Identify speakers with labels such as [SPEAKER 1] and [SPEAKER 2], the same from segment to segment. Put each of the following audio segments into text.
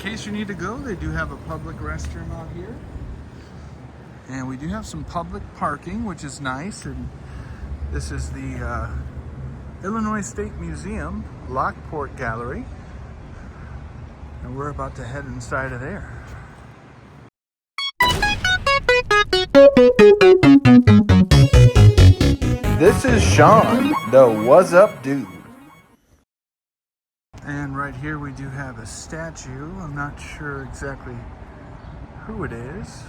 [SPEAKER 1] case you need to go, they do have a public restroom out here. And we do have some public parking, which is nice. And this is the Illinois State Museum, Lockport Gallery. And we're about to head inside of there. This is Sean, the What's Up Dude. And right here we do have a statue. I'm not sure exactly who it is,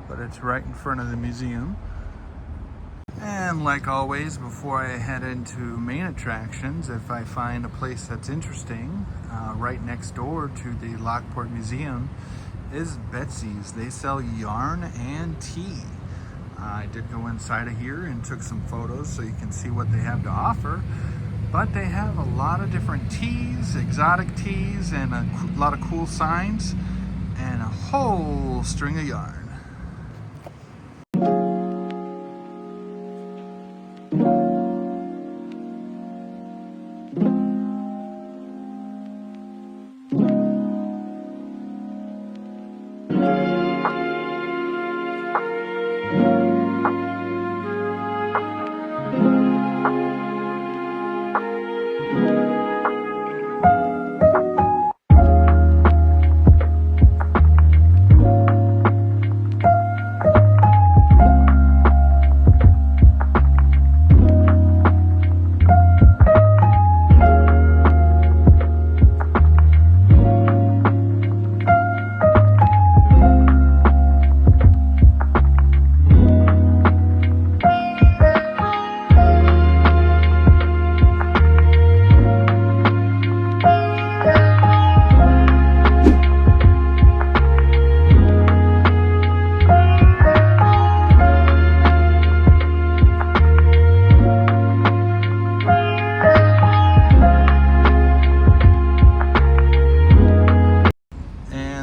[SPEAKER 1] but it's right in front of the museum. And like always, before I head into main attractions, if I find a place that's interesting, right next door to the Lockport Museum is Betsy's. They sell yarn and tea. I did go inside of here and took some photos so you can see what they have to offer. But they have a lot of different teas, exotic teas, and a lot of cool signs, and a whole string of yarn.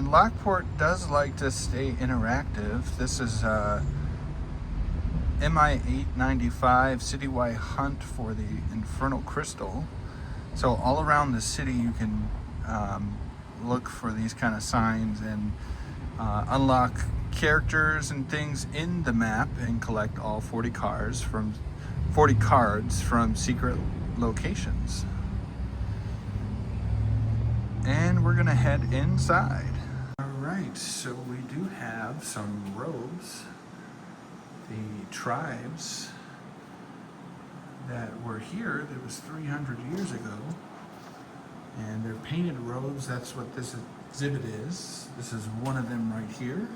[SPEAKER 1] Lockport does like to stay interactive. This is MI-895 citywide hunt for the Infernal Crystal. So all around the city you can look for these kind of signs and unlock characters and things in the map and collect all 40 cards from secret locations. And we're gonna head inside. Alright, so we do have some robes. The tribes that were here, that was 300 years ago. And they're painted robes, that's what this exhibit is. This is one of them right here.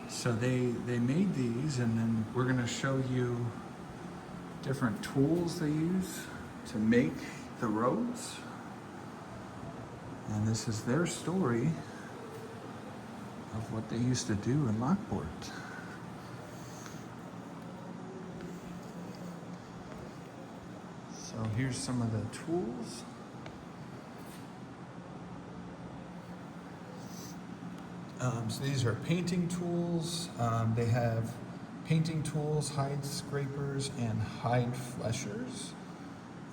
[SPEAKER 1] So they made these, and then we're gonna show you different tools they use to make the robes. And this is their story of what they used to do in Lockport. So here's some of the tools. So these are painting tools. They have painting tools, hide scrapers, and hide fleshers.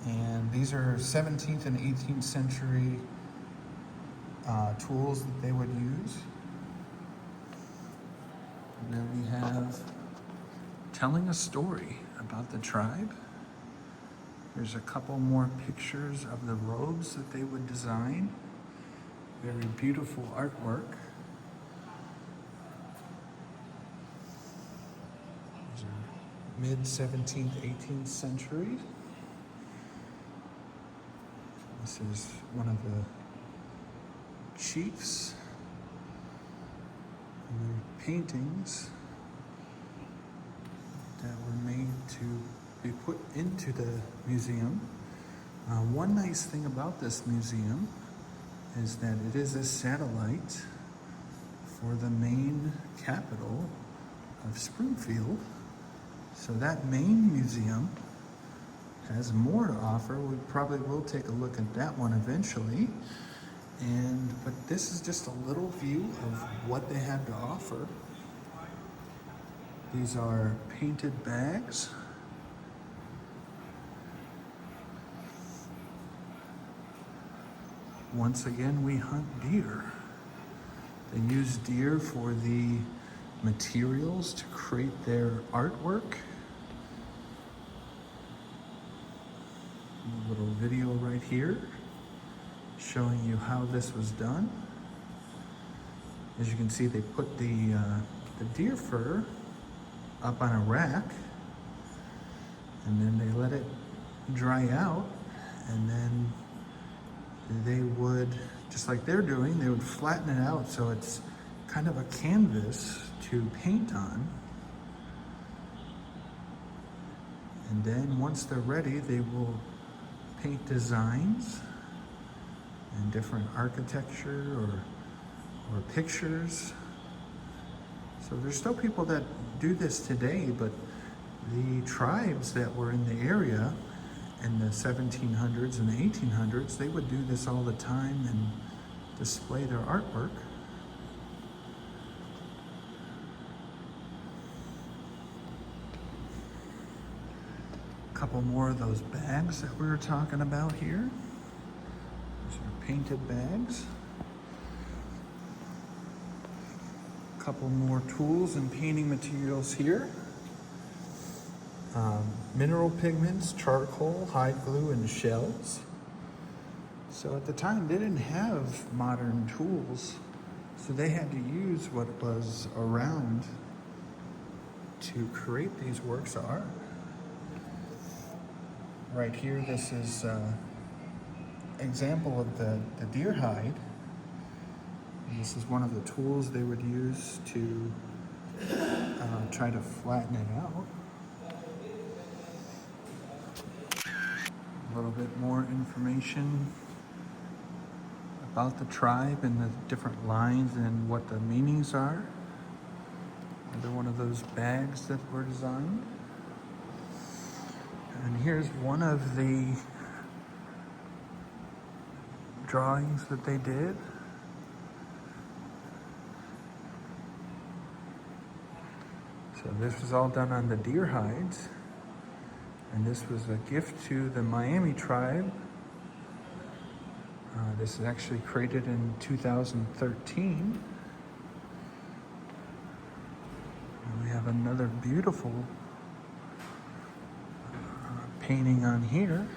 [SPEAKER 1] And these are 17th and 18th century tools that they would use. And then we have telling a story about the tribe. There's a couple more pictures of the robes that they would design. Very beautiful artwork. These are mid-17th, 18th century. This is one of the chiefs. And their paintings that were made to be put into the museum. One nice thing about this museum is that it is a satellite for the main capital of Springfield. So that main museum has more to offer. We probably will take a look at that one eventually. But this is just a little view of what they have to offer. These are painted bags. once again, we hunt deer. They use deer for the materials to create their artwork. A little video right here showing you how this was done. As you can see, they put the deer fur up on a rack, and then they let it dry out, and then they would, just like they're doing, they would flatten it out so it's kind of a canvas to paint on. And then once they're ready, they will paint designs and different architecture or pictures. So there's still people that do this today, but the tribes that were in the area in the 1700s and the 1800s, they would do this all the time and display their artwork. A couple more of those bags that we were talking about here. These are painted bags. A couple more tools and painting materials here. Mineral pigments, charcoal, hide glue, and shells. So at the time, they didn't have modern tools, so they had to use what was around to create these works of art. Right here, this is an example of the deer hide. And this is one of the tools they would use to try to flatten it out. A little bit more information about the tribe and the different lines and what the meanings are. Another one of those bags that were designed. And here's one of the drawings that they did. So this was all done on the deer hides. And this was a gift to the Miami tribe. This is actually created in 2013. And we have another beautiful painting on here.